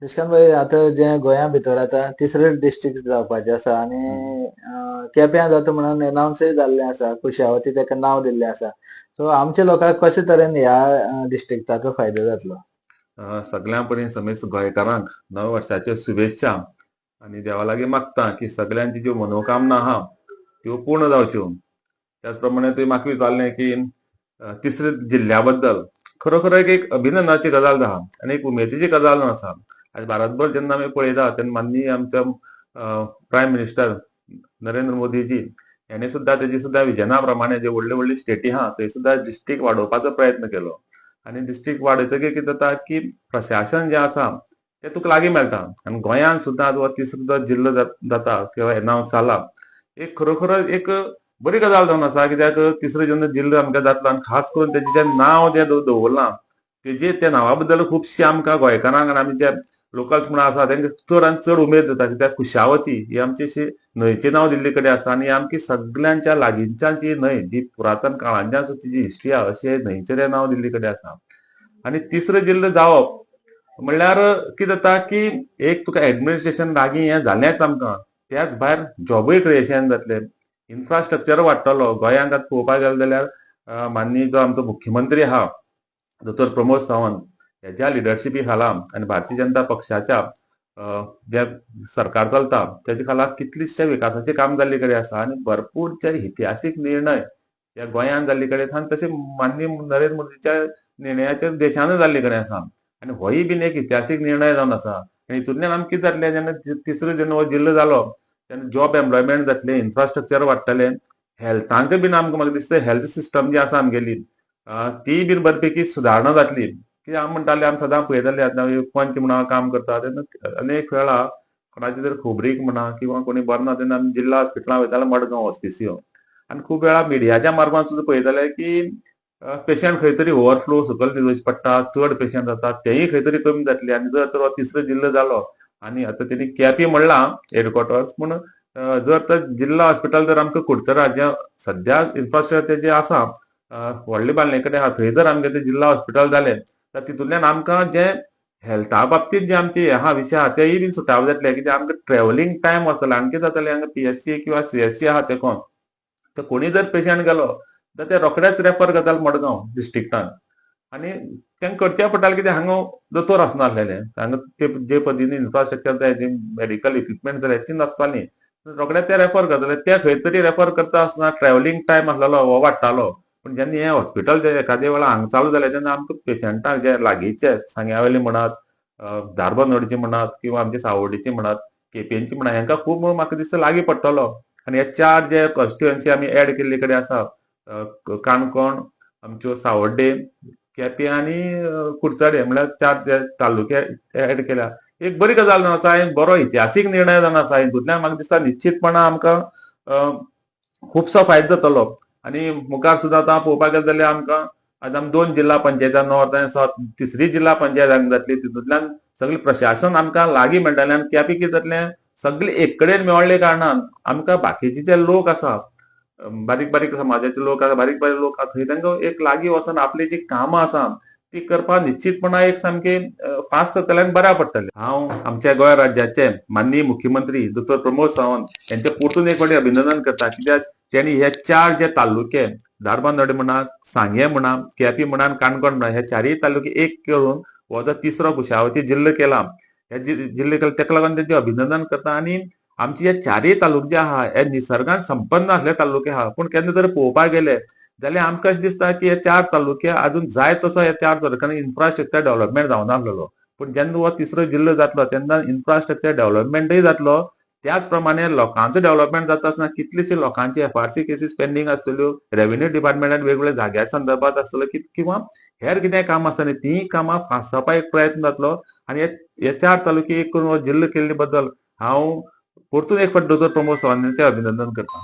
निष्कांत भाई, आता जे गोंया भितर आता तिसरे डिस्ट्रिक्ट जावपाचे आसा आनी केप्यां जाता म्हणून अनाउन्सय जाल्लें आसा. कुशावती ताका नांव दिल्लें आसा. सो आमच्या लोकांक कशे तरेन ह्या डिस्ट्रिक्टाचो फायदो जातलो? सगळ्यां पयलीं समेस्त गोंयकारांक नव्या वर्साच्यो शुभेच्छा आणि देवा लागीं मागता की सगळ्यांची ज्यो मनोकामना आहा त्यो पूर्ण जावच्यो. त्याच प्रमाणे तुवें म्हाका विचारलें की तिसऱ्या जिल्ल्या बद्दल खरोखर एक अभिनंदनाची गजाल आहा आनी एक उमेदीची गजाल आसा. आज भारतभर जेन्ना आमी पळयता तेन्ना माननीय आमच्या प्रायम मिनिस्टर नरेंद्र मोदीजी यांनी सुद्धा तेजी सुद्धा विजना प्रमाणे जे व्हडले व्हडले स्टेटी आहा थंय सुद्धा डिस्ट्रिक्ट वाडोवपाचो प्रयत्न केलो. आनी डिस्ट्रिक्ट वाडयतकीर कितें जाता की प्रशासन जें आसा तें तुका लागीं मेळटा. आनी गोंयांत सुद्धा आज हो तिसरो जो जिल्लो जाता किंवा एनाउन्स जाला, एक खरोखरच एक बरी गजाल जावन आसा. कित्याक तिसरो जेन्ना जिल्लो आमकां जातलो आनी खास करून तेजें जें नांव जें दवरलां तेजे त्या नांवा बद्दल खुबशे आमकां गोंयकारांक आनी आमी जे लोकल्स म्हण आसा तांकां चड आनी चड उमेद जाता. कित्याक कुशावती ही आमची अशी न्हंयचें नांव दिल्ले कडेन आसा आनी आमची सगळ्यांच्या लागींच्यान ती न्हंय जी पुरातन काळांच्यान तिची हिस्ट्री आहा अशें न्हंयचें तें नांव दिल्ले कडेन आसा. आनी तिसरो जिल्लो जावप म्हणल्यार कितें जाता की एक तुका एडमिनिस्ट्रेशन लागीं हें जालेंच आमकां, त्याच भायर जॉबूय क्रिएशन जातलें, इन्फ्रास्ट्रक्चर वाडटलो. गोंयांत आतां पळोवपाक गेले जाल्यार माननीय जो आमचो मुख्यमंत्री आहा दोतोर प्रमोद सावंत हेच्या लिडरशिपी खाला आनी भारतीय जनता पक्षाच्या जे सरकार चलता तेजे खाला कितलीशे विकासाचे काम जाल्ले कडेन आसा आनी भरपूर जे इतिहासीक निर्णय ह्या गोंयांत जाल्ले कडेन आसा. तशें माननीय नरेंद्र मोदीच्या निर्णयाचे देशानूय जाल्ले कडेन आसा. आनी होय बीन एक इतिहासीक निर्णय जावन आसा. आनी हितूंतल्यान आमकां कितें जातलें जेन्ना तिसरो जेन्ना हो जिल्लो जालो तेन्ना जॉब एम्प्लॉयमेंट जातलें, इन्फ्रास्ट्रक्चर वाडटलें, हेल्थांक बीन आमकां म्हाका दिसता हेल्थ सिस्टम जी आसा आमगेली ती बीन बऱ्यापैकी सुदारणा जातली. कित्याक आमी म्हणटाले आमी सदां पळयताले आतां पंच म्हणून काम करता तेन्ना अनेक वेळा कोणाची जर खोबरीक म्हणा किंवा कोणी बरो ना तेन्ना आमी जिल्ला हॉस्पिटलांत वयताले मडगांव हॉस्पिसियो. आनी खूब वेळा मिडियाच्या मार्फत सुद्दां पळयताले की पेशंट खंय तरी ओव्हरफ्लो सकयल न्हिदोवचे पडटा, चड पेशंट जाता, तेंय खंय तरी कमी जातले. आनी जर तर हो तिसरो जिल्लो जालो आनी आतां तेणी केपी म्हणलां हेडक्वॉर्टर्स पूण जर तर जिल्ला हॉस्पिटल जर आमकां कुडचड्यार जे सद्या इन्फ्रास्ट्रक्चर जे आसा व्हडले बांदले कडेन आहा थंय जर आमगे ते जिल्ला हॉस्पिटल जालें तर तितूंतल्यान आमकां जे हेल्था बाबतींत जे आमचे हे आहा विशय आहा तेय बीन सुटावे जातले. कित्याक आमकां ट्रॅव्हलिंग टायम वाचतलो. आनी कितें जातलें हांगा पीएचसी किंवा सीएचसी आहा तेकोन तर कोणी जर पेशंट गेलो तर ते रोखडेच रेफर करताले मडगांव डिस्ट्रिक्टान. आनी तेंका करचें पडटालें कित्याक हांगा दोतोर आसनासलेले, हांगा ते जे पद्दतीन इन्फ्रास्ट्रक्चर जाय जे मेडिकल इक्विपमेंट जाय ती नासतालीं. रोखडेच ते रेफर करताले. ते खंय तरी रेफर करता आसतना ट्रॅव्हलिंग टायम आसलेलो हो वाडटालो. पूण जेन्ना हें हॉस्पिटल जे एखादे वेळा हांगा चालू जालें तेन्ना आमकां पेशंटाक जे लागींचे सांग्यावयले म्हणात, धारबांदोडचे म्हणात किंवा आमचे सावड्डेचे म्हणात, केपेंची म्हणात हांकां खूब म्हाका दिसता लागीं पडटलो. आनी हे चार जे कॉन्स्टिट्युएन्सी आमी एड केल्ले कडेन आसा काणकोण, आमच्यो सावड्डे, केपें आनी कुडचडे म्हळ्यार चार जे तालुके एड केल्या एक बरी गजाल जावन आसा. एक बरो इतिहासीक निर्णय जावन आसा. हितूंतल्यान म्हाका दिसता निश्चितपणान आमकां खुबसो फायदो जातलो. आनी मुखार सुद्दां आतां पळोवपाक गेले जाल्यार आमकां आतां आमी 2 जिल्ला पंचायत नॉर्थ आनी साउथ तिसरी जिल्ला पंचायत हांगा जातली. तितूंतल्यान सगळें प्रशासन आमकां लागीं मेळटलें. आनी केपें कितें जातलें सगळे एक कडेन मेवल्ले कारणान आमकां बाकीचे जे लोक आसा बारीक बारीक समाजाचे लोक आसा, बारीक बारीक लोक आसा थंय तांकां एक लागीं वचोन आपली जी कामां आसा ती करपाक निश्चितपणान एक सामकी फास्ट जातलें आनी बऱ्याक पडटलें. हांव आमच्या गोंय राज्याचे माननीय मुख्यमंत्री दोतोर प्रमोद सावंत यांचे परतून एक फावटी अभिनंदन करता. कित्याक तेणी हे चार जे तालुके धारबांदोडे म्हणा, सांगे म्हणा, केपी म्हणा आनी काणकोण म्हणा हे चारय तालुके एक करून हो जो तिसरो कुशावती जिल्लो केला. हे जिल्ले केला तेका लागून तेंचे अभिनंदन करता. आनी आमचे हे चारय तालुके जे आहा हे निसर्गान संपन्न आसले तालुके आहा. पूण केन्ना जर पळोवपाक गेले जाल्यार आमकां अशें दिसता की हे चार तालुके अजून जाय तसो ह्या चार तालुक्यांनी इन्फ्रास्ट्रक्चर डेव्हलपमेंट जावना आसलेलो. पूण जेन्ना हो तिसरो जिल्लो जातलो तेन्ना इन्फ्रास्ट्रक्चर डेव्हलपमेंटय जातलो. त्याच प्रमाणे लोकांचो डेव्हलपमेंट जाता आसतना कितलीशीं लोकांची एफआरसी केसीस पेंडींग आसतल्यो, रेव्हेन्यू डिपार्टमेंटान वेगवेगळ्या जाग्या संदर्भात आसतलो किंवा हेर कितें काम आसतलीं तीं कामां फास्ट जावपाक प्रयत्न जातलो. आनी हे चार तालुके एक करून हो जिल्लो केल्ले बद्दल हांव परतून एक फावटी दोतोर प्रमोद सावंत हांचें अभिनंदन करतां.